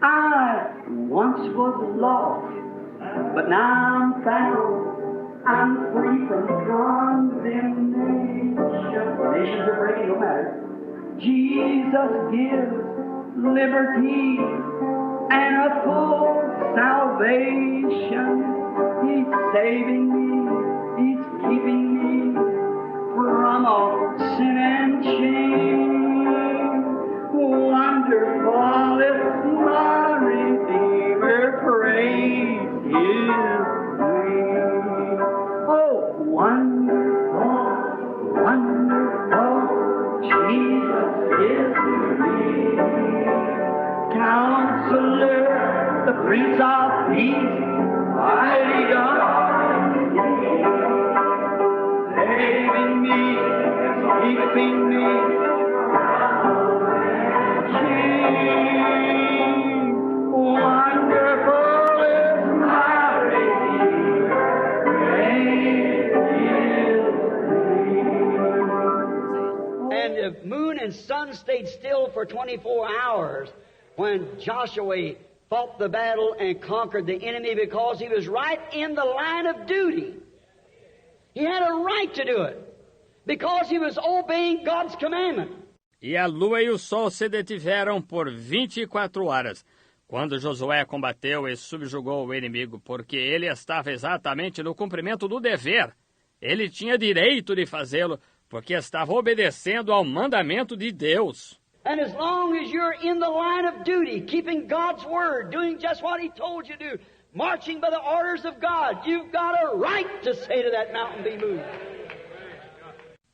I once was lost, but now I'm found. I'm free from condemnation. Nations are breaking, no matter. Jesus gives liberty and a full salvation. He's saving me, He's keeping me from all sin and shame. Wonderful is my Redeemer, praise His name. Oh, wonderful, wonderful, Jesus is to me. Counselor, the Prince of Peace, mighty God, saving me, keeping me. Wonderful is my Redeemer, praise His name. And the moon and sun stayed still for 24 hours when Joshua fought the battle and conquered the enemy because he was right in the line of duty. He had a right to do it because he was obeying God's commandment. E a lua e o sol se detiveram por 24 horas, quando Josué combateu e subjugou o inimigo, porque ele estava exatamente no cumprimento do dever. Ele tinha direito de fazê-lo, porque estava obedecendo ao mandamento de Deus. And as long as you're in the line of duty, keeping God's word, doing just what He told you to do, marching by the orders of God, you've got a right to say to that mountain, be moved.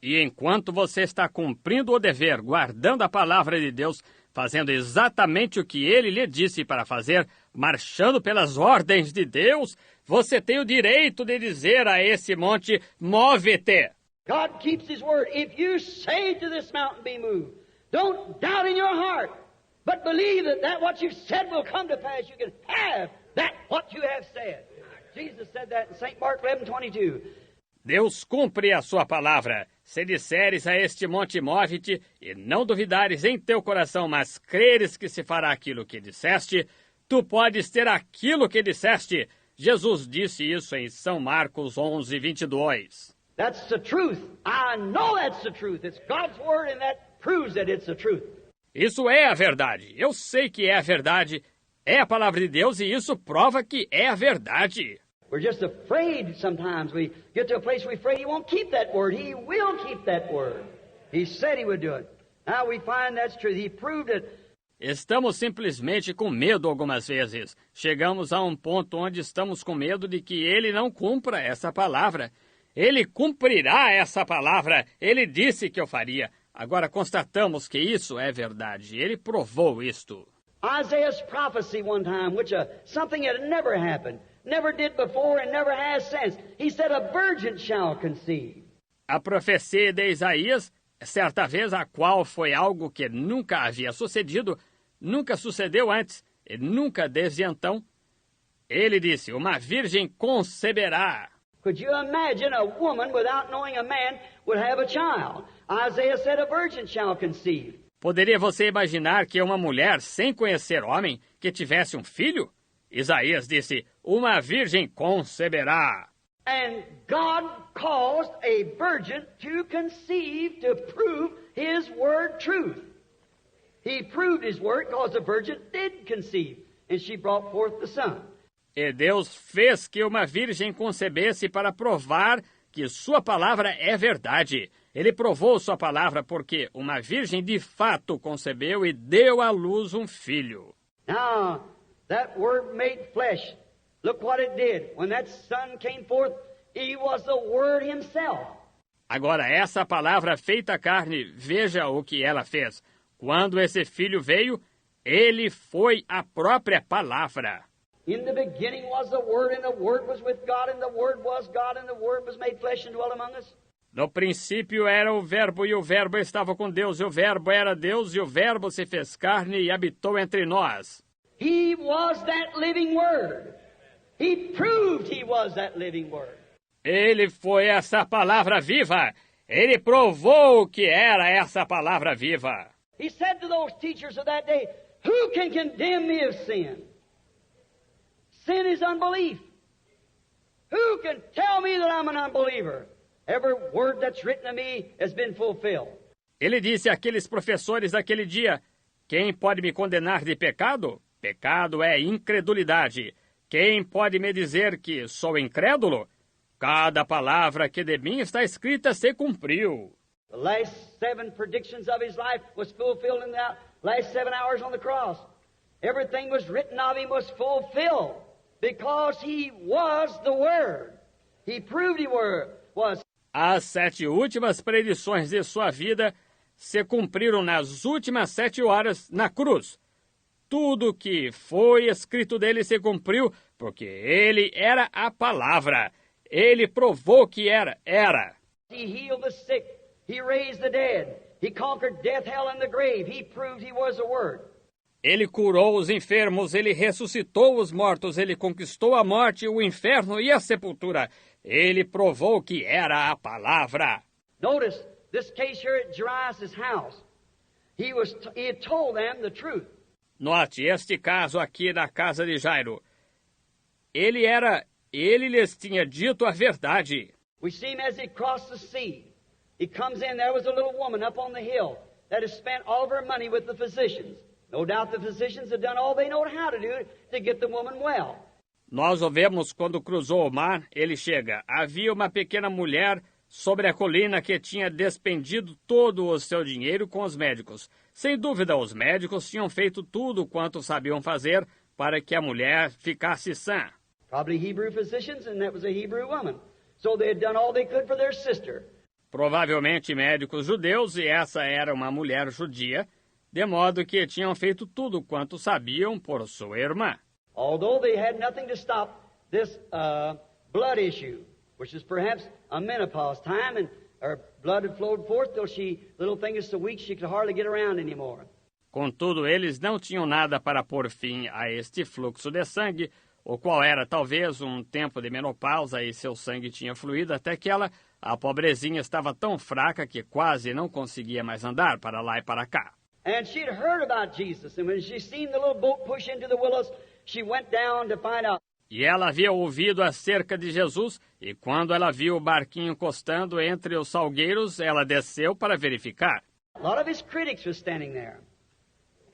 E enquanto você está cumprindo o dever, guardando a palavra de Deus, fazendo exatamente o que Ele lhe disse para fazer, marchando pelas ordens de Deus, você tem o direito de dizer a esse monte, move-te. God keeps His word. If you say to this mountain, be moved, don't doubt in your heart, but believe that what you've said will come to pass. You can have that what you have said. Jesus said that in St. Mark 11:22. Deus cumpre a sua palavra. Se disseres a este monte, move-te, e não duvidares em teu coração, mas creres que se fará aquilo que disseste, tu podes ter aquilo que disseste. Jesus disse isso em São Marcos 11:22. That's the truth. I know that's the truth. It's God's word and that proves that it's the truth. Isso é a verdade. Eu sei que é a verdade. É a palavra de Deus e isso prova que é a verdade. We're just afraid sometimes. We get to a place we're afraid He won't keep that word. He will keep that word. He said He would do it. Now we find that's true. He proved it. Estamos simplesmente com medo algumas vezes. Chegamos a um ponto onde estamos com medo de que Ele não cumpra essa palavra. Ele cumprirá essa palavra. Ele disse que eu faria. Agora constatamos que isso é verdade. Ele provou isto. Isaiah's prophecy one time, which something that had never happened, never did before and never has since. He said, a virgin shall conceive. A profecia de Isaías, certa vez, a qual foi algo que nunca havia sucedido, nunca sucedeu antes e nunca desde então. Ele disse, uma virgem conceberá. Could you imagine a woman without knowing a man would have a child? Isaiah said, a virgin shall conceive. Poderia você imaginar que uma mulher, sem conhecer homem, que tivesse um filho? Isaías disse, uma virgem conceberá. And God caused a virgin to conceive to prove His word truth. He proved His word because the virgin did conceive, and she brought forth the son. E Deus fez que uma virgem concebesse para provar que sua palavra é verdade. Ele provou sua palavra porque uma virgem de fato concebeu e deu à luz um filho. Now, that word made flesh. Look what it did. When that son came forth, He was the Word Himself. Agora, essa palavra feita carne, veja o que ela fez. Quando esse filho veio, ele foi a própria palavra. In the beginning was the Word, and the Word was with God, and the Word was God, and the Word was made flesh and dwelt among us. No princípio era o Verbo, e o Verbo estava com Deus, e o Verbo era Deus, e o Verbo se fez carne e habitou entre nós. He was that living Word. He proved He was that living Word. Ele foi essa palavra viva. Ele provou que era essa palavra viva. He said to those teachers of that day, Who can condemn me of sin? Sin is unbelief. Who can tell me that I'm an unbeliever? Every word that's written of me has been fulfilled. Ele disse àqueles professores daquele dia: quem pode me condenar de pecado? Pecado é incredulidade. Quem pode me dizer que sou incrédulo? Cada palavra que de mim está escrita se cumpriu. The last 7 predictions of his life was fulfilled in the last 7 hours on the cross. Everything was written of him was fulfilled because he was the Word. He proved he was. As 7 últimas predições de sua vida se cumpriram nas últimas 7 horas na cruz. Tudo que foi escrito dele se cumpriu porque ele era a palavra. Ele provou que era. He healed the sick. He raised the dead. He conquered death, hell, and the grave. He proved he was the Word. Ele curou os enfermos, ele ressuscitou os mortos, ele conquistou a morte, o inferno e a sepultura. Ele provou que era a palavra. Notice this case here at Jairus' house. He had told them the truth. Note este caso aqui na casa de Jairo. Ele lhes tinha dito a verdade. We see him as he crossed the sea. He comes in, there was a little woman up on the hill that has spent all of her money with the physicians. No doubt the physicians have done all they know how to do to get the woman well. Nós o vemos quando cruzou o mar, ele chega. Havia uma pequena mulher sobre a colina que tinha despendido todo o seu dinheiro com os médicos. Sem dúvida, os médicos tinham feito tudo quanto sabiam fazer para que a mulher ficasse sã. Probably Hebrew physicians, and that was a Hebrew woman. So they had done all they could for their sister. Provavelmente médicos judeus, e essa era uma mulher judia, de modo que tinham feito tudo quanto sabiam por sua irmã. Although they had nothing to stop this blood issue, which is perhaps a menopause time, and her blood had flowed forth till little thing is so weak she could hardly get around anymore. Contudo, eles não tinham nada para pôr fim a este fluxo de sangue, o qual era talvez um tempo de menopausa e seu sangue tinha fluído até que ela, a pobrezinha, estava tão fraca que quase não conseguia mais andar para lá e para cá. And she'd heard about Jesus, and when she seen the little boat push into the willows, she went down to find out. E ela havia ouvido acerca de Jesus, e quando ela viu o barquinho encostando entre os salgueiros, ela desceu para verificar. A lot of his critics were standing there.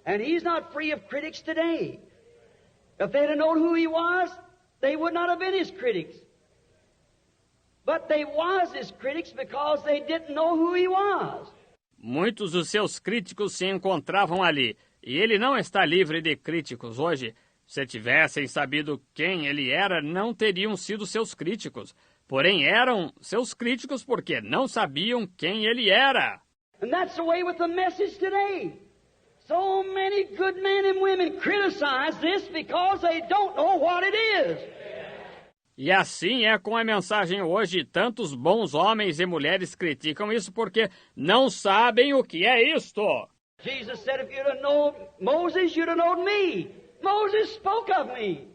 And he's not free of critics today. If they'd have known who he was, they would not have been his critics. But they was his critics because they didn't know who he was. Muitos dos seus críticos se encontravam ali, e ele não está livre de críticos hoje. Se tivessem sabido quem ele era, não teriam sido seus críticos. Porém, eram seus críticos porque não sabiam quem ele era. And that's the way with the message today. So many good men and women criticize this because they don't know what it is. E assim é com a mensagem hoje. Tantos bons homens e mulheres criticam isso porque não sabem o que é isto. Jesus said, if you'd have known Moses, you'd have known me. Moses spoke of me.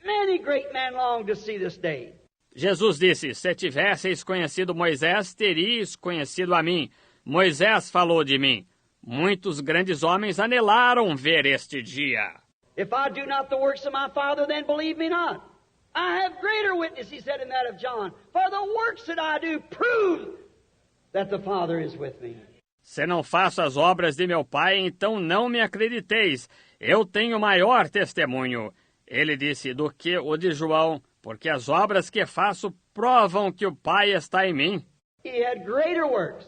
Many great men long to see this day. Jesus disse, se tivesseis conhecido Moisés, teríeis conhecido a mim. Moisés falou de mim. Muitos grandes homens anelaram ver este dia. If I do not the works of my Father, then believe me not. I have greater witness, he said in that of John, for the works that I do prove that the Father is with me. Se não faço as obras de meu Pai, então não me acrediteis. Eu tenho maior testemunho, ele disse, do que o de João, porque as obras que faço provam que o Pai está em mim. He had greater works,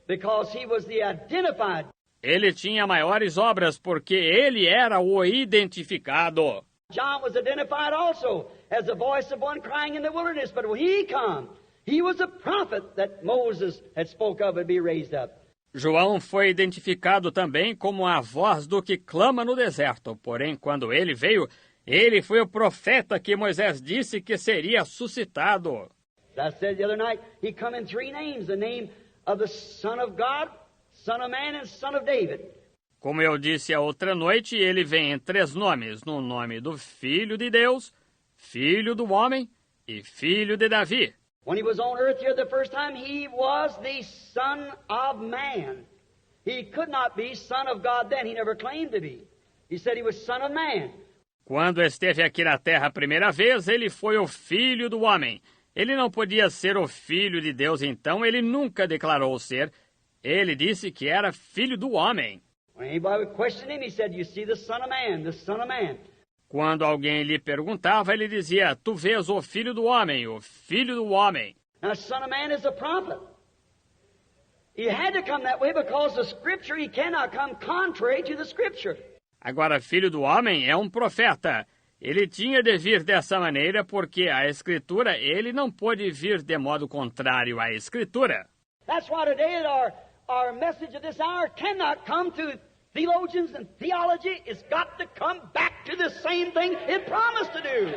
because he was the identified. Ele tinha maiores obras, porque ele era o identificado. John was identified also as the voice of one crying in the wilderness, but when he come, he was a prophet that Moses had spoke of and be raised up. João foi identificado também como a voz do que clama no deserto. Porém, quando ele veio, ele foi o profeta que Moisés disse que seria suscitado. As I said the other night, he come in 3 names, the name of the Son of God, Son of Man, and Son of David. Como eu disse a outra noite, ele vem em 3 nomes, no nome do Filho de Deus, Filho do Homem e Filho de Davi. When he was on earth here the first time, he was the Son of Man. He could not be Son of God then. He never claimed to be. He said he was Son of Man. Quando esteve aqui na Terra a primeira vez, ele foi o Filho do Homem. Ele não podia ser o Filho de Deus, então ele nunca declarou ser. Ele disse que era Filho do Homem. When anybody would question him, he said, you see the Son of Man, the Son of Man. Quando alguém lhe perguntava, ele dizia, tu vês o Filho do Homem, o Filho do Homem. Now, Son of Man is a prophet. He had to come that way because the Scripture, he cannot come contrary to the Scripture. Agora, Filho do Homem é um profeta. Ele tinha de vir dessa maneira porque a Escritura, ele não pôde vir de modo contrário à Escritura. That's why today our message of this hour cannot come through theologians and theology. It's got to come back to the same thing it promised to do.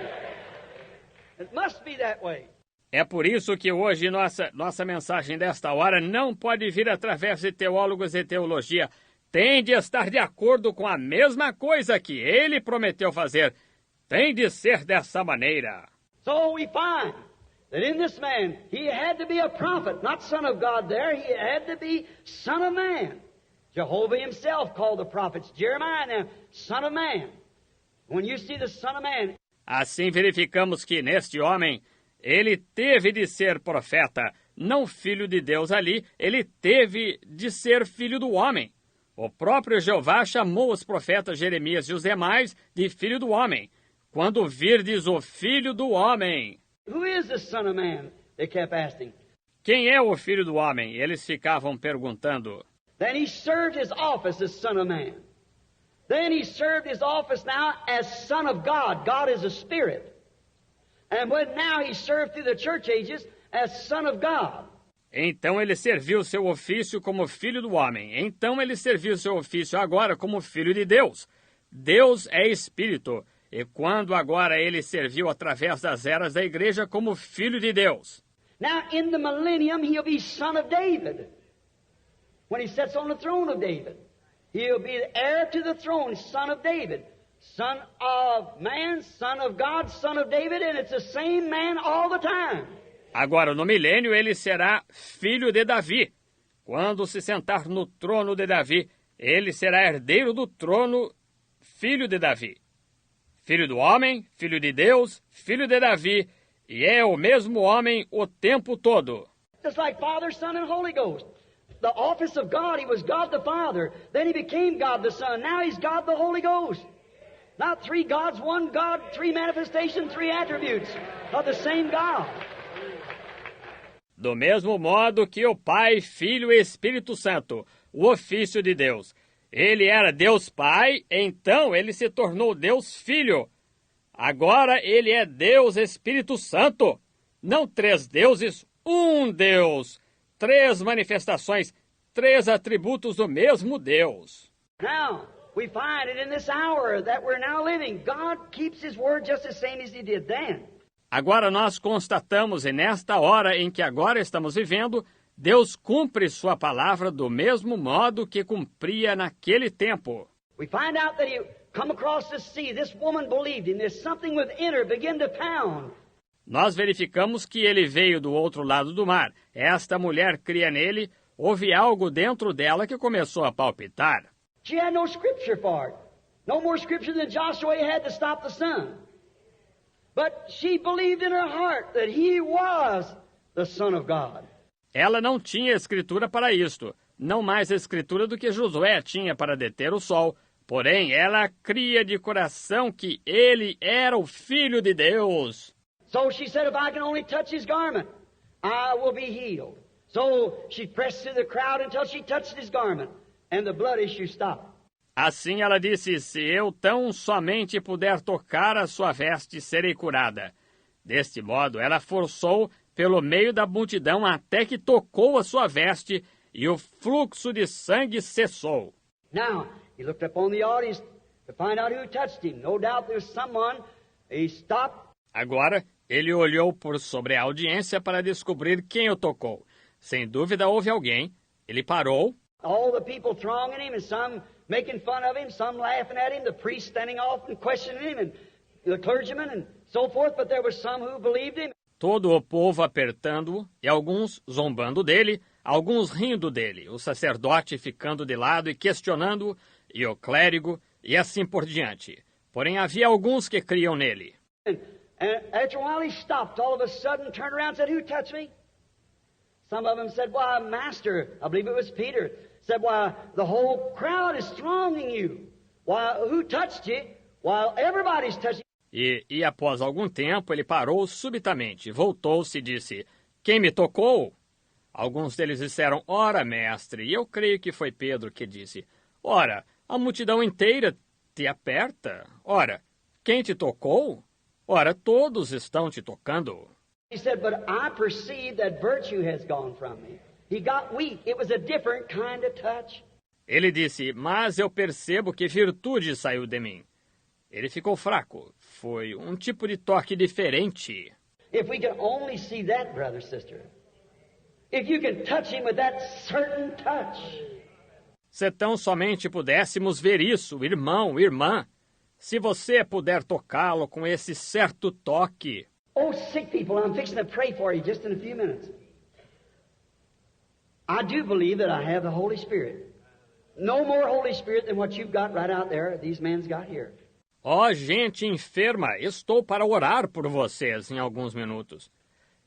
It must be that way. É por isso que hoje nossa mensagem desta hora não pode vir através de teólogos e teologia. Tem de estar de acordo com a mesma coisa que ele prometeu fazer. Tem de ser dessa maneira. So we find that in this man, he had to be a prophet, not Son of God there. He had to be Son of Man. Jehovah himself called the prophets. Jeremiah now, Son of Man. When you see the Son of Man... Assim verificamos que neste homem, ele teve de ser profeta, não filho de Deus ali, ele teve de ser filho do homem. O próprio Jeová chamou os profetas Jeremias e os demais de filho do homem. Quando virdes o Filho do Homem. Who is the Son of Man? They kept asking. Quem é o Filho do Homem? Eles ficavam perguntando. Then he served his office as Son of Man. Then he served his office now as Son of God. God is a Spirit. And when now he served through the church ages as Son of God. Então ele serviu seu ofício como Filho do Homem. Então ele serviu seu ofício agora como Filho de Deus. Deus é Espírito. E quando agora ele serviu através das eras da igreja como Filho de Deus. Now in the millennium he'll be Son of David. When he sits on the throne of David. He'll be the heir to the throne, Son of David. Son of man, Son of God, Son of David, and it's the same man all the time. Agora, no milênio, ele será filho de Davi. Quando se sentar no trono de Davi, ele será herdeiro do trono, filho de Davi. Filho do homem, filho de Deus, filho de Davi, e é o mesmo homem o tempo todo. Just like Father, Son, and Holy Ghost. The office of God, he was God the Father. Then he became God the Son. Now he's God the Holy Ghost. Not three gods, one God, three manifestations, three attributes of the same God. Do mesmo modo que o Pai, Filho e Espírito Santo, o ofício de Deus. Ele era Deus Pai, então ele se tornou Deus Filho. Agora ele é Deus Espírito Santo. Não três deuses, um Deus. Três manifestações, três atributos do mesmo Deus. Now, we find it in this hour that we're now living. God keeps His word just the same as He did then. Agora nós constatamos, e nesta hora em que agora estamos vivendo, Deus cumpre sua palavra do mesmo modo que cumpria naquele tempo. We find out that He come across the sea. This woman believed Him. There's something within her began to pound. Nós verificamos que ele veio do outro lado do mar. Esta mulher cria nele, houve algo dentro dela que começou a palpitar. She had no scripture for it. No more scripture than Joshua had to stop the sun. But she believed in her heart that he was the Son of God. Ela não tinha escritura para isto, não mais escritura do que Josué tinha para deter o sol. Porém, ela cria de coração que ele era o Filho de Deus. So she said, if I can only touch his garment, I will be healed. So she pressed through the crowd until she touched his garment, and the blood issue stopped. Assim ela disse, se eu tão somente puder tocar a sua veste, serei curada. Deste modo, ela forçou pelo meio da multidão até que tocou a sua veste e o fluxo de sangue cessou. Now, he looked upon the audience to find out who touched him. No doubt there's someone. He stopped. Agora, ele olhou por sobre a audiência para descobrir quem o tocou. Sem dúvida houve alguém. Ele parou. All the people thronging him and some making fun of him, some laughing at him, the priest standing off and questioning him, and the clergyman and so forth, but there were some who believed him. Todo o povo apertando-o e alguns zombando dele, alguns rindo dele, o sacerdote ficando de lado e questionando-o, e o clérigo, e assim por diante. Porém, havia alguns que criam nele. And after a while he stopped all of a sudden, turned around and said, "Who touched me?" Some of them said, "Why, Master," I believe it was Peter, said, "Why, the whole crowd is thronging you. Why, who touched you? While everybody's touching." E após algum tempo, ele parou subitamente, voltou-se e disse, "Quem me tocou?" Alguns deles disseram, "Ora, mestre." E eu creio que foi Pedro que disse, "Ora, a multidão inteira te aperta. Ora, quem te tocou? Ora, todos estão te tocando." He said, "But I perceive that virtue has gone from me." He got weak. It was a different kind of touch. Ele disse, "Mas eu percebo que virtude saiu de mim." Ele ficou fraco. Foi um tipo de toque diferente. If we can only see that, brother, sister. If you can touch him with that certain touch. Se tão somente pudéssemos ver isso, irmão, irmã. Se você puder tocá-lo com esse certo toque. Oh, sick people, I'm fixing to pray for you just in a few minutes. I do believe that I have the Holy Spirit. No more Holy Spirit than what you've got right out there, these men's got here. Ó, gente enferma, estou para orar por vocês em alguns minutos.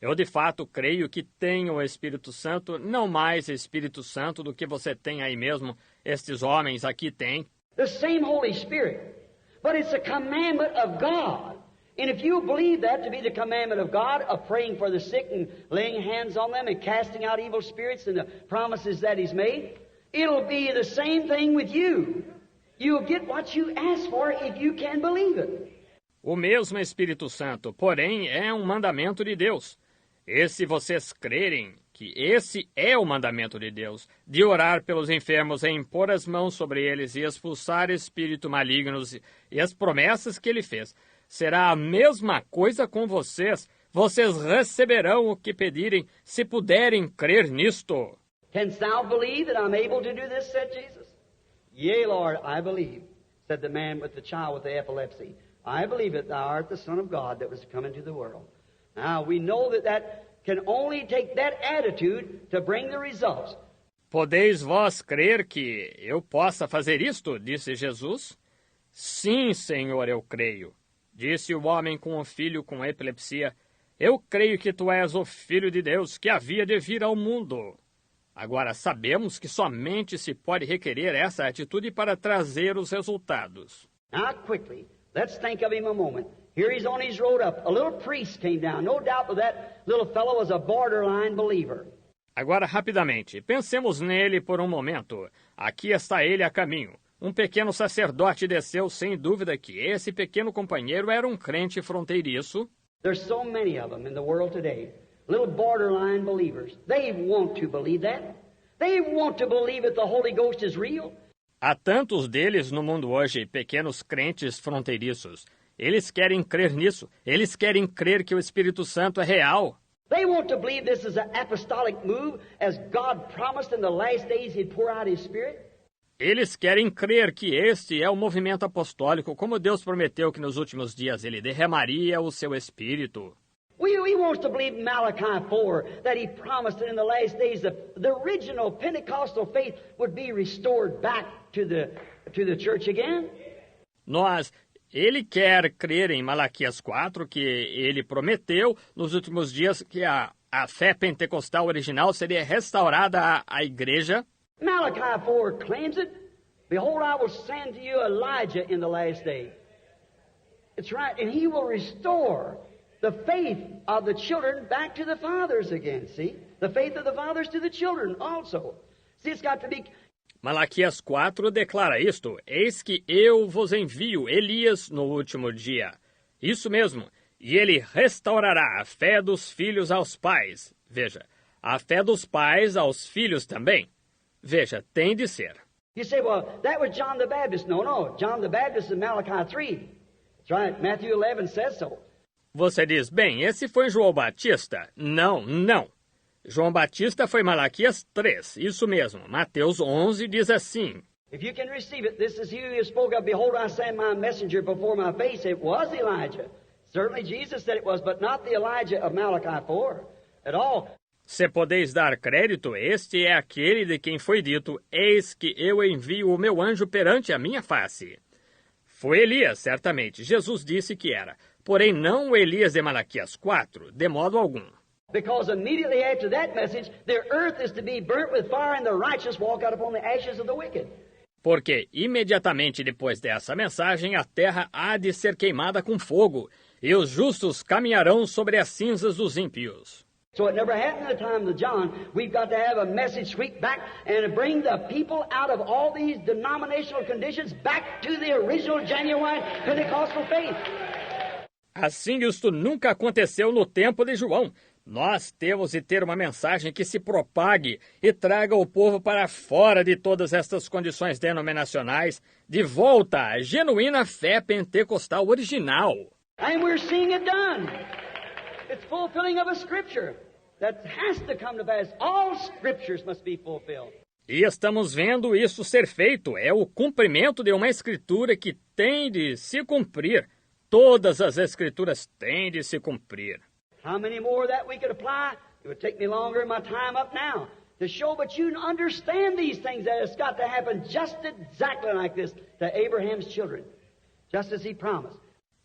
Eu de fato creio que tenho o Espírito Santo, não mais Espírito Santo do que você tem aí mesmo, estes homens aqui têm. The same Holy Spirit, but it's a commandment of God. And if you believe that to be the commandment of God, of praying for the sick and laying hands on them and casting out evil spirits and the promises that He's made, it'll be the same thing with you. You'll get what you ask for if you can believe it. O mesmo Espírito Santo, porém, é um mandamento de Deus. E se vocês crerem que esse é o mandamento de Deus, de orar pelos enfermos e impor as mãos sobre eles e expulsar espíritos malignos e as promessas que Ele fez, será a mesma coisa com vocês. Vocês receberão o que pedirem, se puderem crer nisto. Canst thou believe that I'm able to do this, said Jesus? Yea, Lord, I believe, said the man with the child with the epilepsy. I believe that thou art the Son of God that was to come into the world. Now, we know that can only take that attitude to bring the results. Podeis vós crer que eu possa fazer isto? Disse Jesus. Sim, Senhor, eu creio. Disse o homem com o filho com epilepsia. Eu creio que tu és o Filho de Deus que havia de vir ao mundo. Agora, sabemos que somente se pode requerer essa atitude para trazer os resultados. Now, quickly, let's think of him a moment. Here he's on his road up. A little priest came down. No doubt that little fellow was a borderline believer. Agora, rapidamente, pensemos nele por um momento. Aqui está ele a caminho. Um pequeno sacerdote desceu, sem dúvida que esse pequeno companheiro era um crente fronteiriço. There's so many of them in the world today. Little borderline believers. They want to believe that. They want to believe that the Holy Ghost is real. Há tantos deles no mundo hoje, pequenos crentes fronteiriços. Eles querem crer nisso. Eles querem crer que o Espírito Santo é real. They want to believe this is an apostolic move, as God promised in the last days He'd pour out His Spirit. Eles querem crer que este é o movimento apostólico, como Deus prometeu que nos últimos dias Ele derramaria o seu Espírito. He wants to believe Malachi 4, that He promised that in the last days the original Pentecostal faith would be restored back to the church again. Ele quer crer em Malaquias 4, que ele prometeu nos últimos dias que a fé pentecostal original seria restaurada à igreja. Malachi 4 claims it. Behold, I will send to you Elijah in the last day. It's right, and he will restore the faith of the children back to the fathers again, see? The faith of the fathers to the children also. See, it's got to be... Malaquias 4 declara isto: Eis que eu vos envio Elias no último dia. Isso mesmo, e ele restaurará a fé dos filhos aos pais. Veja, a fé dos pais aos filhos também. Veja, tem de ser. You say, well, that was John the Baptist. No, John the Baptist in Malachi 3. That's right, Matthew 11 says so. Você diz, bem, esse foi João Batista? Não. João Batista foi Malaquias 3, isso mesmo. Mateus 11 diz assim. If you can receive it, this is he who spoke of, behold, I send my messenger before my face. It was Elijah. Certainly Jesus said it was, but not the Elijah of Malachi 4 at all. Se podeis dar crédito, este é aquele de quem foi dito, eis que eu envio o meu anjo perante a minha face. Foi Elias, certamente. Jesus disse que era. Porém, não o Elias de Malaquias 4, de modo algum. Because immediately after that message, the earth is to be burnt with fire and the righteous walk out upon the ashes of the wicked. Porque imediatamente depois dessa mensagem, a terra há de ser queimada com fogo, e os justos caminharão sobre as cinzas dos ímpios. So it never happened in the time of John. We've got to have a message sweep back and bring the people out of all these denominational conditions back to the original, genuine Pentecostal faith. Assim, isto nunca aconteceu no tempo de João. Nós temos de ter uma mensagem que se propague e traga o povo para fora de todas estas condições denominacionais, de volta à genuína fé pentecostal original. And we're seeing it done. It's fulfilling of a scripture that has to come to pass. All scriptures must be fulfilled. E estamos vendo isso ser feito. É o cumprimento de uma escritura que tem de se cumprir. Todas as escrituras têm de se cumprir. How many more that we could apply? It would take me longer in my time up now to show, but you understand these things, that it's got to happen just exactly like this to Abraham's children, just as he promised.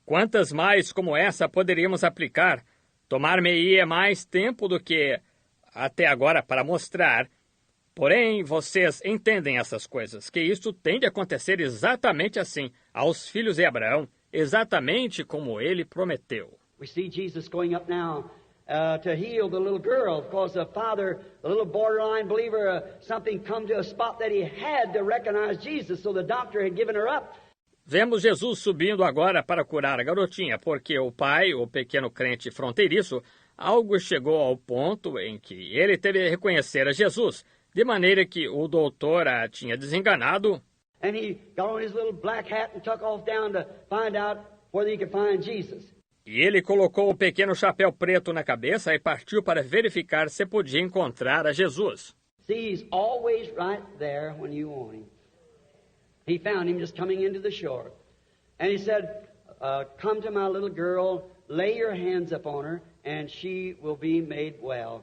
Quantas mais como essa poderíamos aplicar? Tomar-me-ia mais tempo do que até agora para mostrar. Porém, vocês entendem essas coisas, que isto tem de acontecer exatamente assim, aos filhos de Abraão, exatamente como ele prometeu. We see Jesus going up now to heal the little girl because the father, the little borderline believer, something come to a spot that he had to recognize Jesus, so the doctor had given her up. Vemos Jesus subindo agora para curar a garotinha, porque o pai, o pequeno crente fronteiriço, algo chegou ao ponto em que ele teve de reconhecer a Jesus, de maneira que o doutor a tinha desenganado. And he got on his little black hat and took off down to find out whether he could find Jesus. E ele colocou o pequeno chapéu preto na cabeça e partiu para verificar se podia encontrar a Jesus. See, he's always right there when you want him. He found him just coming into the shore. And he said, come to my little girl, lay your hands upon her, and she will be made well.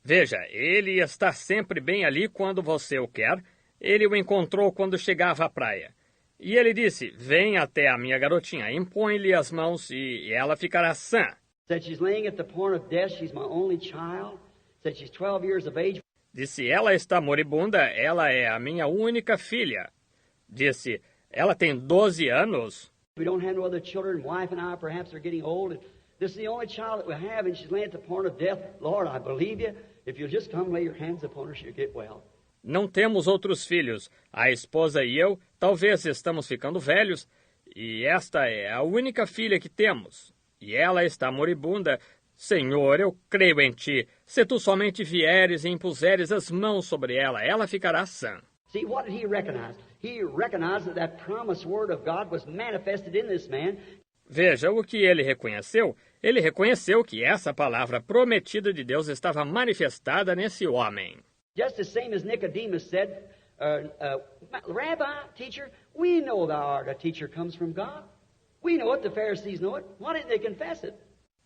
Veja, ele está sempre bem ali quando você o quer. Ele o encontrou quando chegava à praia. E ele disse, vem até a minha garotinha, impõe-lhe as mãos e ela ficará sã. Said she's laying at the point of death, she's my only child. Said she's 12 years of age. Disse, ela está moribunda, ela é a minha única filha. Disse, ela tem 12 anos. We don't have no other children. Wife and I perhaps are getting old. This is the only child that we have, and she's laying at the point of death. Lord, I believe you. If you'll just come lay your hands upon her, she'll get well. Não temos outros filhos. A esposa e eu, talvez estamos ficando velhos, e esta é a única filha que temos. E ela está moribunda. Senhor, eu creio em ti. Se tu somente vieres e impuseres as mãos sobre ela, ela ficará sã. See, what did he recognize? He recognized that promised word of God was manifested in this man. Veja o que ele reconheceu. Ele reconheceu que essa palavra prometida de Deus estava manifestada nesse homem. Just the same as Nicodemus said, Rabbi, teacher, we know thou art a teacher comes from God. We know it, the Pharisees know it. Why didn't they confess it?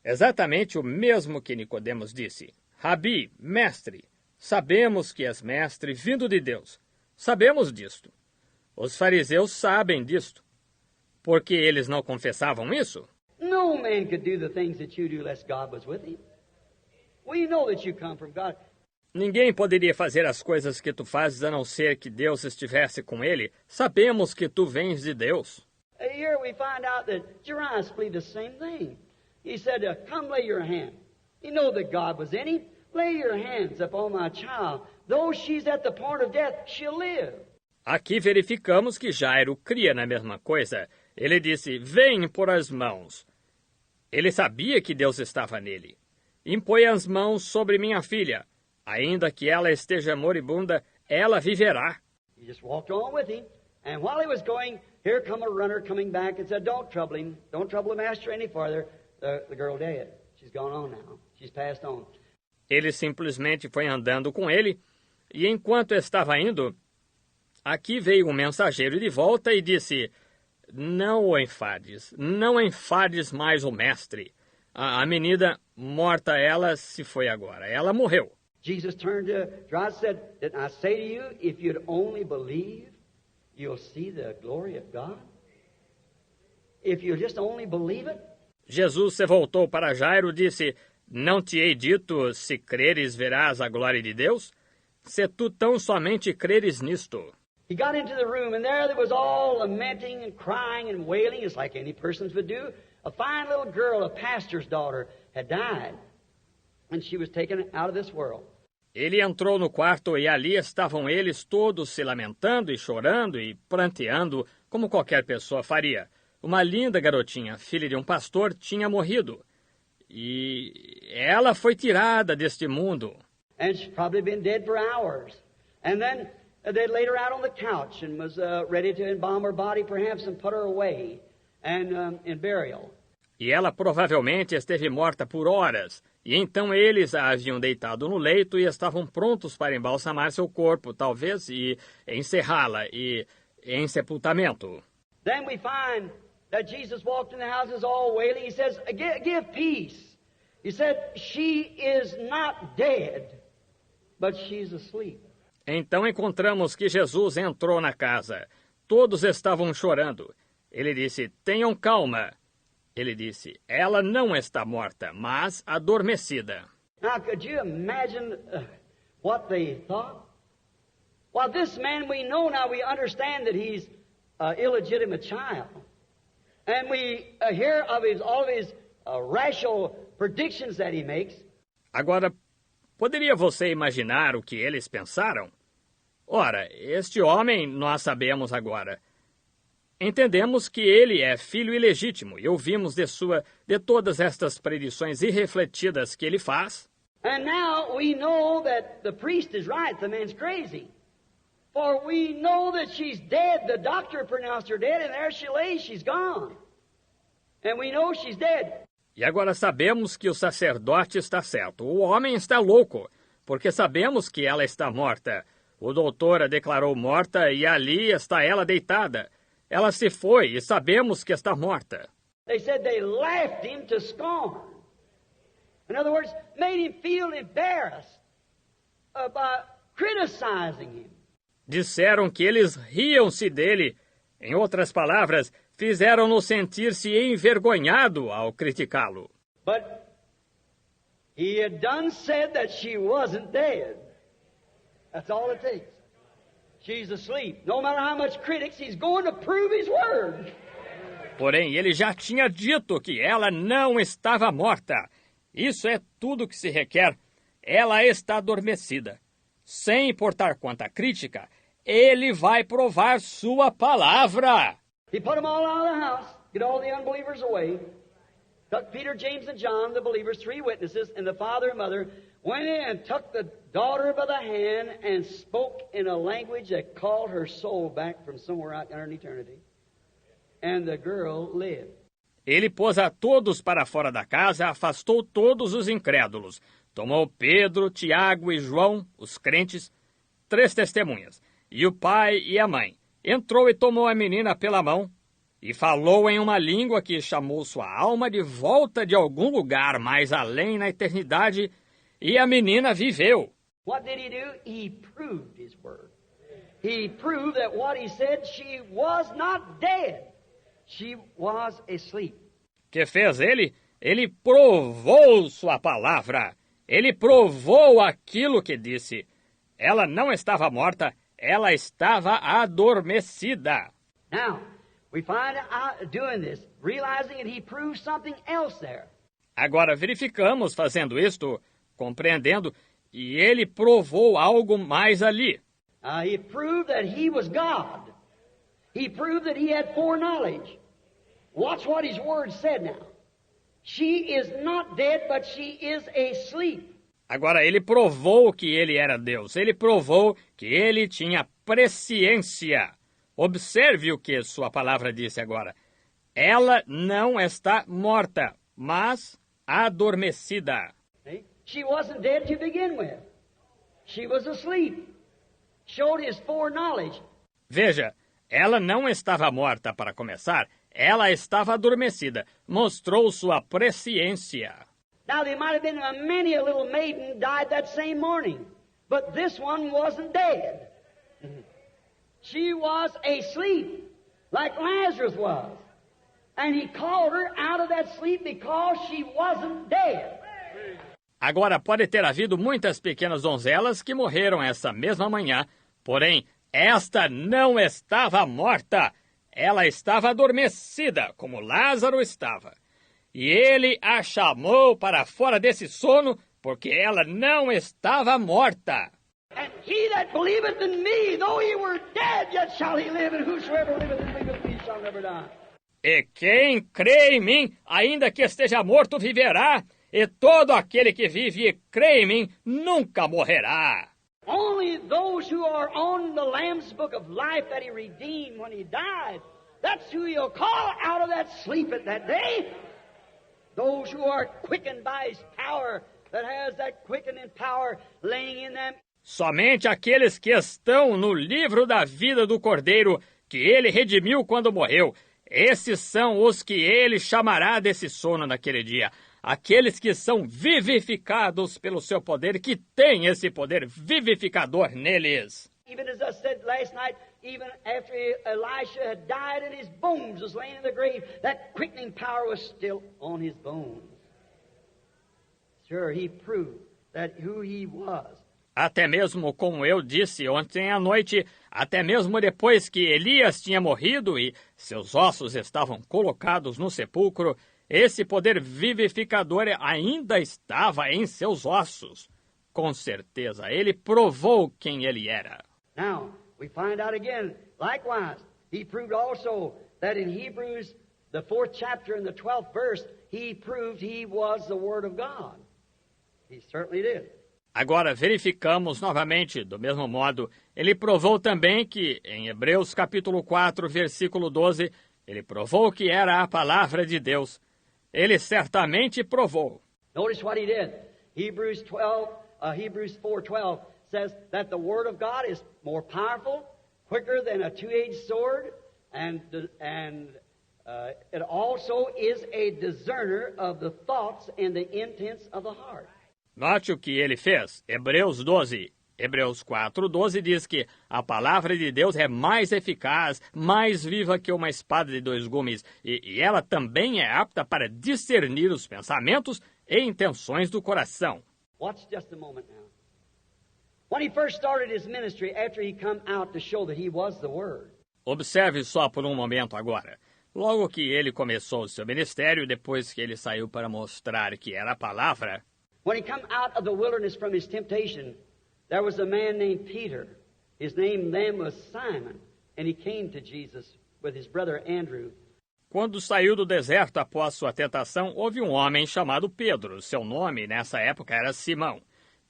Exatamente o mesmo que Nicodemos disse. Rabi, mestre, sabemos que és mestre vindo de Deus. Sabemos disto. Os fariseus sabem disto. Por que eles não confessavam isso? No man could do the things that you do unless God was with him. We know that you come from God. Ninguém poderia fazer as coisas que tu fazes a não ser que Deus estivesse com ele. Sabemos que tu vens de Deus. Here we find out that Jairus believed the same thing. He said, come lay your hand. You know that God was in him. Lay your hands upon my child. Though she's at the point of death, she'll live. Aqui verificamos que Jairo cria na mesma coisa. Ele disse, vem por as mãos. Ele sabia que Deus estava nele. Impõe as mãos sobre minha filha. Ainda que ela esteja moribunda, ela viverá. He just walked on with him. And while he was going, here come a runner coming back and said, don't trouble him. Don't trouble the master any farther. The girl dead. She's gone on now. She's passed on. Ele simplesmente foi andando com ele, e enquanto estava indo, aqui veio um mensageiro de volta e disse, não o enfades mais o mestre. A menina, morta ela, se foi agora. Ela morreu. Jesus turned to Jairus and said, didn't I say to you, if you'd only believe, you'll see the glory of God? if you just only believe it. Jesus se voltou para Jairo e disse, não te hei dito, se creres verás a glória de Deus? Se tu tão somente creres nisto. He got into the room, and there was all lamenting and crying and wailing, as like any persons would do. A fine little girl, a pastor's daughter, had died, and she was taken out of this world. Ele entrou no quarto e ali estavam eles todos se lamentando e chorando e pranteando, como qualquer pessoa faria. Uma linda garotinha, filha de um pastor, tinha morrido. E ela foi tirada deste mundo. And she's probably been dead for hours. And then they laid her out on the couch and was ready to embalm her body perhaps and put her away and in burial. E ela provavelmente esteve morta por horas. E então eles a haviam deitado no leito e estavam prontos para embalsamar seu corpo, talvez, e encerrá-la em sepultamento. Then we find that Jesus walked in the houses all wailing. He says, give peace. He said, she is not dead, but she's asleep. Então encontramos que Jesus entrou na casa. Todos estavam chorando. Ele disse, tenham calma. Ele disse, ela não está morta, mas adormecida. Now, could you imagine what they thought? Well, this man we know now, we understand that he's an illegitimate child. And we hear of all of his rational predictions that he makes. Agora, poderia você imaginar o que eles pensaram? Ora, este homem nós sabemos agora. Entendemos que ele é filho ilegítimo e ouvimos de todas estas predições irrefletidas que ele faz. And now we know that the priest is right, the man's crazy. For we know that she's dead. The doctor pronounced her dead, and there she lays, she's gone. And we know she's dead. E agora sabemos que o sacerdote está certo. O homem está louco, porque sabemos que ela está morta. O doutor a declarou morta e ali está ela deitada. Ela se foi e sabemos que está morta. They said they laughed him to scorn. In other words, made him feel embarrassed by criticizing him. Disseram que eles riam-se dele. Em outras palavras, fizeram-no sentir-se envergonhado ao criticá-lo. But he had done said that she wasn't dead. That's all it takes. She's asleep. No matter how much critics, he's going to prove his word. Porém, ele já tinha dito que ela não estava morta. Isso é tudo que se requer. Ela está adormecida. Sem importar quanta crítica, ele vai provar sua palavra. He put them all out of the house, get all the unbelievers away. Took Peter, James, and John, the believers, 3 witnesses, and the father and mother, went in and took the daughter by the hand and spoke in a language that called her soul back from somewhere out there in eternity. And the girl lived. Ele pôs a todos para fora da casa, afastou todos os incrédulos. Tomou Pedro, Tiago e João, os crentes, 3 testemunhas, e o pai e a mãe. Entrou e tomou a menina pela mão e falou em uma língua que chamou sua alma de volta de algum lugar mais além na eternidade, e a menina viveu. What did he do? He proved his word. He proved that what he said, she was not dead. She was asleep. Que fez ele? Ele provou sua palavra. Ele provou aquilo que disse. Ela não estava morta, ela estava adormecida. Now, we find out doing this, realizing that he proved something else there. Agora verificamos fazendo isto, compreendendo, e ele provou algo mais ali. He proved that he was God. He proved that he had foreknowledge. Watch what his word said now. She is not dead, but she is asleep. Agora ele provou que ele era Deus. Ele provou que ele tinha presciência. Observe o que sua palavra disse agora. Ela não está morta, mas adormecida. She wasn't dead to begin with. She was asleep. Showed his foreknowledge. Veja, ela não estava morta para começar. Ela estava adormecida. Mostrou sua presciência. Now, there might have been many a little maiden died that same morning, but this one wasn't dead. She was asleep, like Lazarus was. And he called her out of that sleep because she wasn't dead. Agora, pode ter havido muitas pequenas donzelas que morreram essa mesma manhã, porém, esta não estava morta. Ela estava adormecida, como Lázaro estava. E ele a chamou para fora desse sono, porque ela não estava morta. And he that believeth in me, though he were dead, yet shall he live, and whosoever liveth and believeth in me shall never die. E quem crê em mim, ainda que esteja morto, viverá. E todo aquele que vive e crê em mim, nunca morrerá. Only those who are on the Lamb's book of life that he redeemed when he died, that's who he'll call out of that sleep at that day. Those who are quickened by his power, that has that quickening power laying in them. Somente aqueles que estão no livro da vida do Cordeiro, que ele redimiu quando morreu, esses são os que ele chamará desse sono naquele dia. Aqueles que são vivificados pelo seu poder, que têm esse poder vivificador neles. Even as I said last night, even after Elisha had died and his bones was laying in the grave, that quickening power was still on his bones. Sure, he proved that who he was. Até mesmo, como eu disse ontem à noite, até mesmo depois que Elias tinha morrido e seus ossos estavam colocados no sepulcro, esse poder vivificador ainda estava em seus ossos. Com certeza, ele provou quem ele era. Now, we find out again, likewise, he proved also that in Hebrews, the 4th chapter and the 12th verse, he proved he was the Word of God. He certainly did. Agora, verificamos novamente, do mesmo modo, ele provou também que, em Hebreus capítulo 4, versículo 12, ele provou que era a palavra de Deus. Ele certamente provou. Notice what he did. Hebrews 4:12 says that the Word of God is more powerful, quicker than a two-edged sword, and it also is a discerner of the thoughts and the intents of the heart. Note o que ele fez. Hebreus 4:12 diz que a palavra de Deus é mais eficaz, mais viva que uma espada de dois gumes, e ela também é apta para discernir os pensamentos e intenções do coração. Watch just a moment now. When he first started his ministry, after he come out to show that he was the Word. Observe só por um momento agora. Logo que ele começou o seu ministério, depois que ele saiu para mostrar que era a palavra, when he come out of the wilderness from his temptation, there was a man named Peter. His name then was Simon, and he came to Jesus with his brother Andrew. Quando saiu do deserto após sua tentação, houve um homem chamado Pedro. Seu nome, nessa época, era Simão.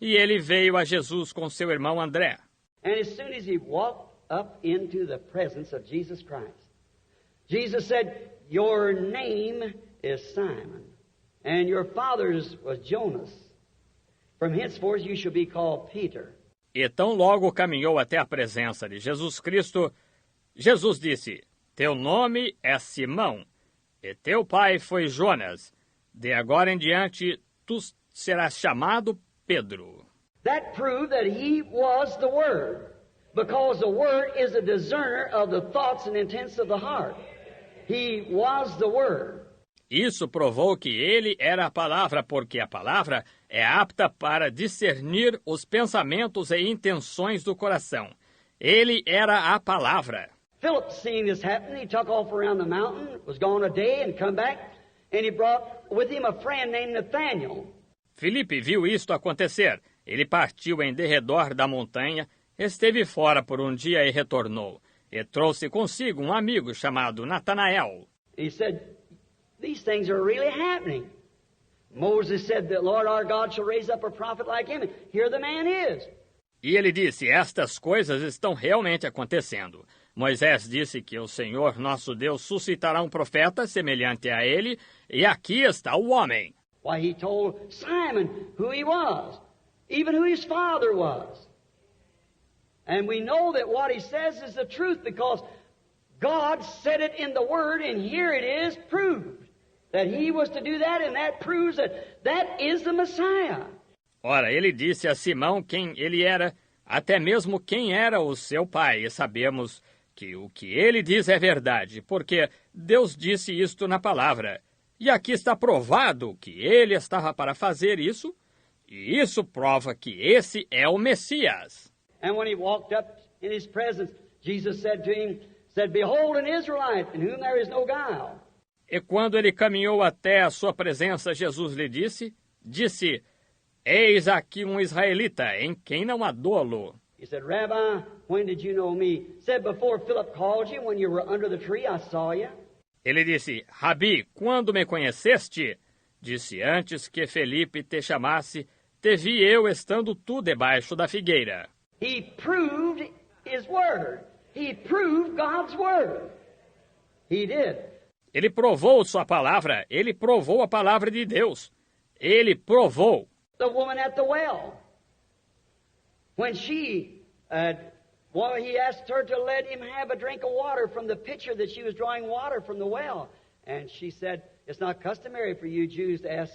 E ele veio a Jesus com seu irmão André. And as soon as he walked up into the presence of Jesus Christ, Jesus said, "Your name is Simon, and your father's was Jonas. From henceforth you shall be called Peter." E tão logo caminhou até a presença de Jesus Cristo, Jesus disse, "Teu nome é Simão, e teu pai foi Jonas. De agora em diante, tu serás chamado Pedro." That proved that he was the Word, because the Word is a discerner of the thoughts and intents of the heart. He was the Word. Isso provou que ele era a palavra, porque a palavra é apta para discernir os pensamentos e intenções do coração. Ele era a palavra. Philip, seeing this happen, he took off around the mountain, was gone a day and come back, and he brought with him a friend named Nathaniel. Filipe viu isto acontecer. Ele partiu em derredor da montanha, esteve fora por um dia e retornou. E trouxe consigo um amigo chamado Natanael. He said, "These things are really happening. Moses said that Lord our God shall raise up a prophet like him, and here the man is." E ele disse, estas coisas estão realmente acontecendo. Moisés disse que o Senhor nosso Deus suscitará um profeta semelhante a ele, e aqui está o homem. Why, he told Simon who he was, even who his father was. And we know that what he says is the truth because God said it in the Word, and here it is proved that he was to do that, and that proves that that is the Messiah. Ora, ele disse a Simão quem ele era, até mesmo quem era o seu pai, e sabemos que o que ele diz é verdade, porque Deus disse isto na palavra. E aqui está provado que ele estava para fazer isso, e isso prova que esse é o Messias. And when he walked up in his presence, Jesus said to him, Behold an Israelite, in whom there is no guile. E quando ele caminhou até a sua presença, Jesus lhe disse, Eis aqui um israelita, em quem não há dolo. He said, Rabbi, when did you know me? Said, before Philip called you, when you were under the tree, I saw you. Ele disse, Rabi, quando me conheceste? Disse, antes que Felipe te chamasse, te vi eu estando tu debaixo da figueira. He proved his word. He proved God's word. He did. Ele provou sua palavra, ele provou a palavra de Deus. Ele provou. The woman at the well, when he asked her to let him have a drink of water from the pitcher that she was drawing water from the well. And she said, it's not customary for you Jews to ask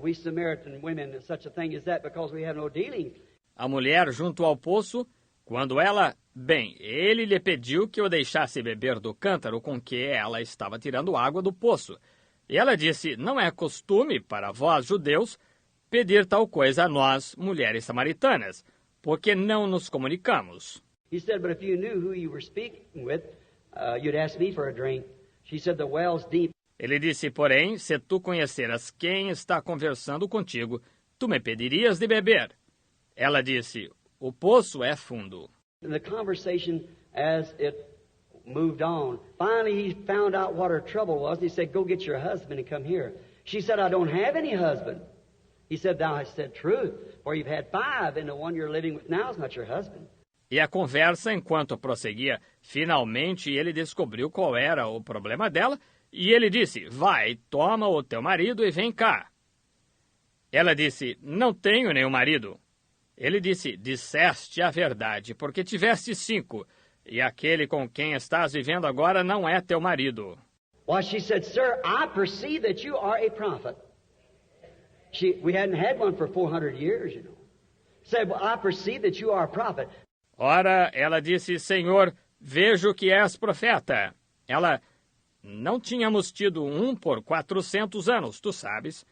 we Samaritan women such a thing as that because we have no dealing. A mulher junto ao poço, quando ele lhe pediu que o deixasse beber do cântaro com que ela estava tirando água do poço. E ela disse, não é costume para vós, judeus, pedir tal coisa a nós, mulheres samaritanas, porque não nos comunicamos. He said, but if you knew who you were speaking with, you'd ask me for a drink. She said, the well's deep. Ele disse, porém, se tu conheceras quem está conversando contigo, tu me pedirias de beber. Ela disse, o poço é fundo. In the conversation, as it moved on, finally he found out what her trouble was. He said, go get your husband and come here. She said, I don't have any husband. He said, thou hast said truth, for you've had 5, and the one you're living with now is not your husband. E a conversa, enquanto prosseguia, finalmente ele descobriu qual era o problema dela, e ele disse, vai, toma o teu marido e vem cá. Ela disse, não tenho nenhum marido. Ele disse, disseste a verdade, porque tiveste 5, e aquele com quem estás vivendo agora não é teu marido. Well, she said, sir, I perceive that you are a prophet. We hadn't had one for 400 years, you know. Said, well, I perceive that you are a prophet. Ora, ela disse, Senhor, vejo que és profeta. Ela, não tínhamos tido um por 400 anos, tu sabes.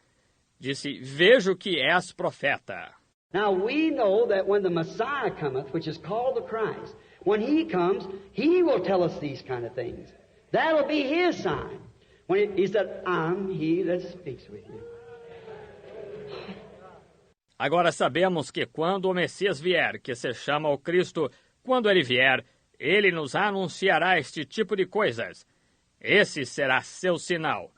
Disse, vejo que és profeta. Now we know that when the Messiah cometh, which is called the Christ, when he comes, he will tell us these kind of things. That'll be his sign. When he said, I'm he that speaks with you. Agora sabemos que quando o Messias vier, que se chama o Cristo, quando ele vier, ele nos anunciará este tipo de coisas. Esse será seu sinal.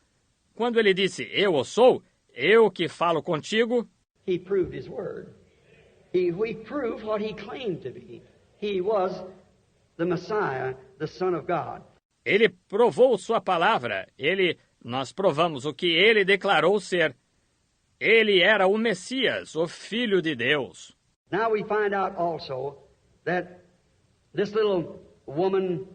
Quando ele disse, eu o sou, eu que falo contigo, he proved his word. He proved what he claimed to be. He was the Messiah, the Son of God. Ele provou sua palavra. Nós provamos o que ele declarou ser. Ele era o Messias, o Filho de Deus. Now we find out also that this little woman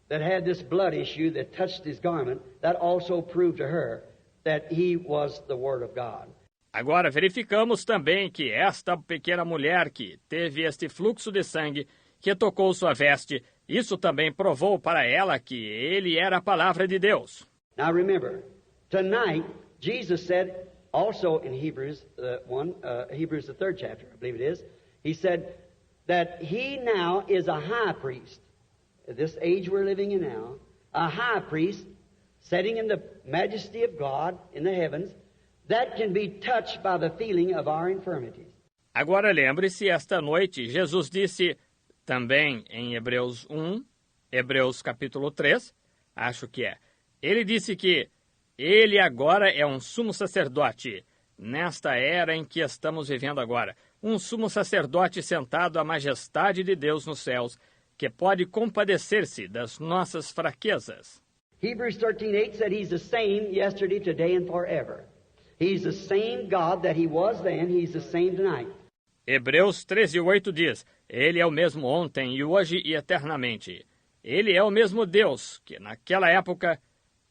that had this blood issue that touched his garment, that also proved to her that he was the Word of God. Agora verificamos também que esta pequena mulher que teve este fluxo de sangue, que tocou sua veste, isso também provou para ela que ele era a palavra de Deus. Now remember, tonight Jesus said, also in Hebrews Hebrews the 3rd chapter, I believe it is, he said that he now is a high priest. At this age we're living in now, a high priest sitting in the majesty of God in the heavens, that can be touched by the feeling of our infirmities. Agora lembre-se, esta noite, Jesus disse também em Hebreus 1, Hebreus capítulo 3, acho que é, ele disse que ele agora é um sumo sacerdote, nesta era em que estamos vivendo agora, um sumo sacerdote sentado à majestade de Deus nos céus, que pode compadecer-se das nossas fraquezas. Hebrews 13:8 said he's the same yesterday, today and forever. He's the same God that he was then, he's the same tonight. Hebreus 13:8 diz, ele é o mesmo ontem e hoje e eternamente. Ele é o mesmo Deus, que naquela época,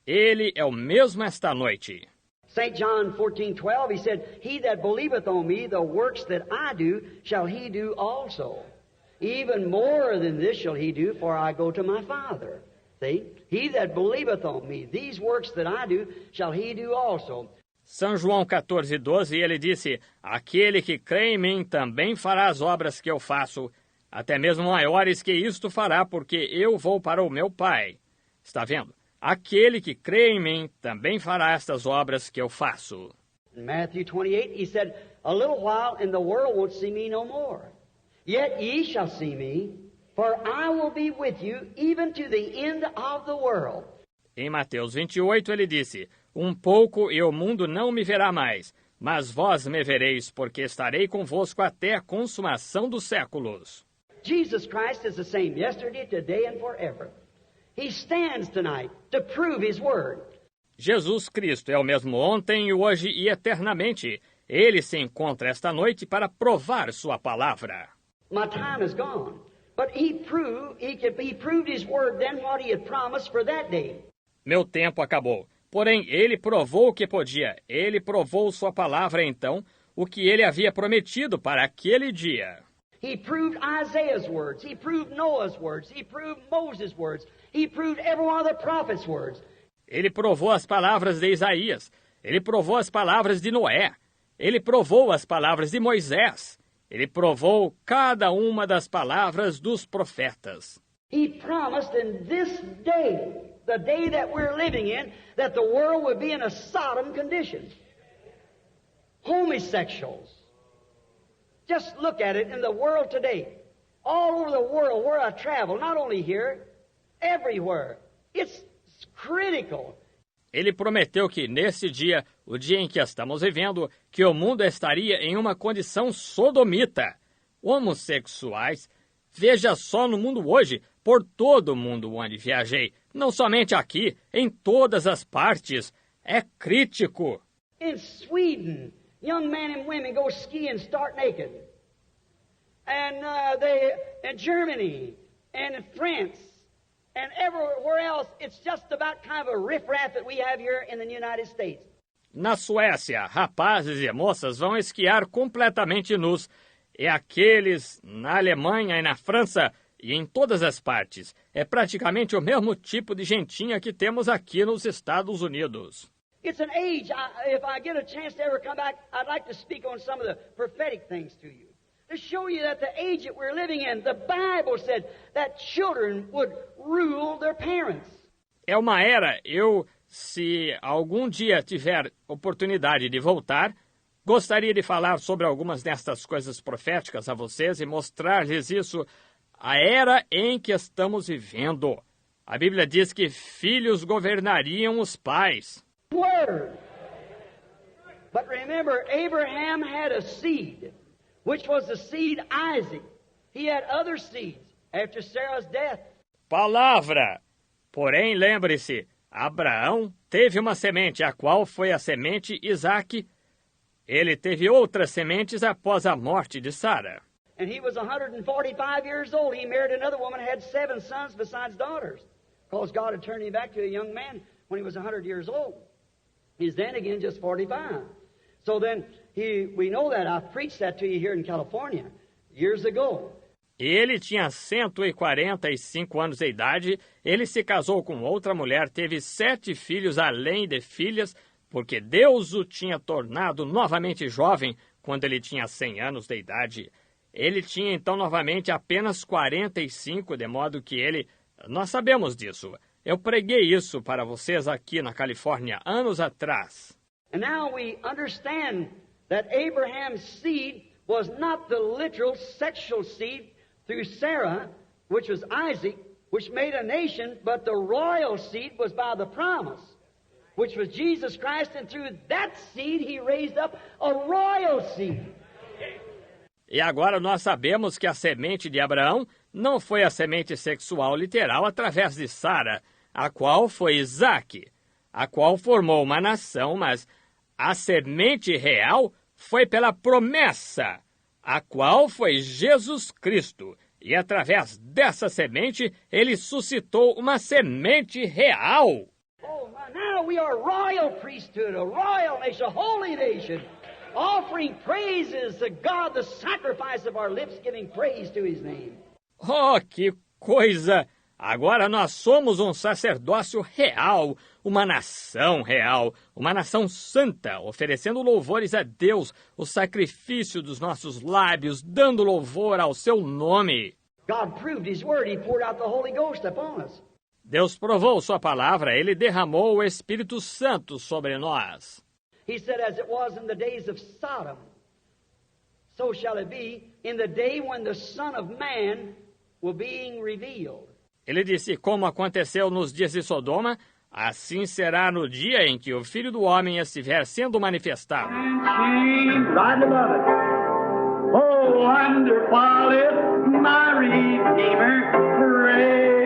ele é o mesmo esta noite. St. John 14:12, he said, he that believeth on me, the works that I do, shall he do also. Even more than this shall he do, for I go to my Father. See? He that believeth on me, these works that I do, shall he do also. São João 14:12, ele disse, aquele que crê em mim também fará as obras que eu faço, até mesmo maiores que isto fará, porque eu vou para o meu Pai. Está vendo? Aquele que crê em mim também fará estas obras que eu faço. In Matthew 28, he said, a little while and the world won't see me no more. Yet ye shall see me, for I will be with you even to the end of the world. Em Mateus 28, ele disse, um pouco e o mundo não me verá mais, mas vós me vereis, porque estarei convosco até a consumação dos séculos. Jesus Christ is the same yesterday, today, and forever. He stands tonight to prove His word. Jesus Cristo é o mesmo ontem, hoje e eternamente. Ele se encontra esta noite para provar sua palavra. My time is gone, but he proved His word then what He had promised for that day. Meu tempo acabou. Porém, ele provou o que podia. Ele provou sua palavra, então, o que ele havia prometido para aquele dia. He proved Isaiah's words. He proved Noah's words. He proved Moses' words. He proved every one of the prophets' words. Ele provou as palavras de Isaías. Ele provou as palavras de Noé. Ele provou as palavras de Moisés. Ele provou cada uma das palavras dos profetas. He promised in this day, the day that we're living in, that the world would be in a Sodom condition. Homosexuals. Just look at it in the world today. All over the world where I travel, not only here, everywhere. It's critical. Ele prometeu que nesse dia, o dia em que estamos vivendo, que o mundo estaria em uma condição sodomita. Homossexuais. Veja só no mundo hoje, por todo o mundo onde viajei. Não somente aqui, em todas as partes. É crítico. In Sweden, young men and women go ski and start naked. And in Germany, and in France, and everywhere else, it's just about kind of a riffraff that we have here in the United States. Na Suécia, rapazes e moças vão esquiar completamente nus. E aqueles na Alemanha e na França e em todas as partes. É praticamente o mesmo tipo de gentinha que temos aqui nos Estados Unidos. It's an age, if I get a chance to ever come back, I'd like to speak on some of the prophetic things to you. To show you that the age that we're living in, the Bible said that children would rule their parents. É uma era, se algum dia tiver oportunidade de voltar, gostaria de falar sobre algumas destas coisas proféticas a vocês e mostrar-lhes isso, a era em que estamos vivendo. A Bíblia diz que filhos governariam os pais. Word. But remember, Abraham had a seed, which was the seed Isaac. He had other seeds after Sarah's death. Palavra. Porém, lembre-se, Abraão teve uma semente, a qual foi a semente Isaque. Ele teve outras sementes após a morte de Sara. And he was 145 years old. He married another woman and had 7 sons besides daughters. Because God had turned him back to a young man when he was 100 years old. He's then again just 45. So then, we know that. I preached that to you here in California years ago. Ele tinha 145 anos de idade, ele se casou com outra mulher, teve 7 filhos além de filhas, porque Deus o tinha tornado novamente jovem quando ele tinha 100 anos de idade. Ele tinha então novamente apenas 45, de modo que nós sabemos disso. Eu preguei isso para vocês aqui na Califórnia anos atrás. And now we understand that Abraham's seed was not the literal sexual seed through Sarah, which was Isaac, which made a nation, but the royal seed was by the promise, which was Jesus Christ, and through that seed he raised up a royal seed. E agora nós sabemos que a semente de Abraão não foi a semente sexual literal através de Sara, a qual foi Isaque, a qual formou uma nação, mas a semente real foi pela promessa, a qual foi Jesus Cristo. E através dessa semente, ele suscitou uma semente real. Oh, now we are royal priesthood, a royal nation, a holy nation, offering praises to God, the sacrifice of our lips, giving praise to His name. Oh, que coisa! Agora nós somos um sacerdócio real, uma nação real, uma nação santa, oferecendo louvores a Deus, o sacrifício dos nossos lábios, dando louvor ao seu nome. God proved His word. He poured out the Holy Ghost upon us. Deus provou sua palavra, ele derramou o Espírito Santo sobre nós. He said, as it was in the days of Sodom, so shall it be in the day when the Son of Man will be revealed. Ele disse, como aconteceu nos dias de Sodoma, assim será no dia em que o Filho do Homem estiver sendo manifestado. Right above it. Oh, wonderful is my Redeemer, praise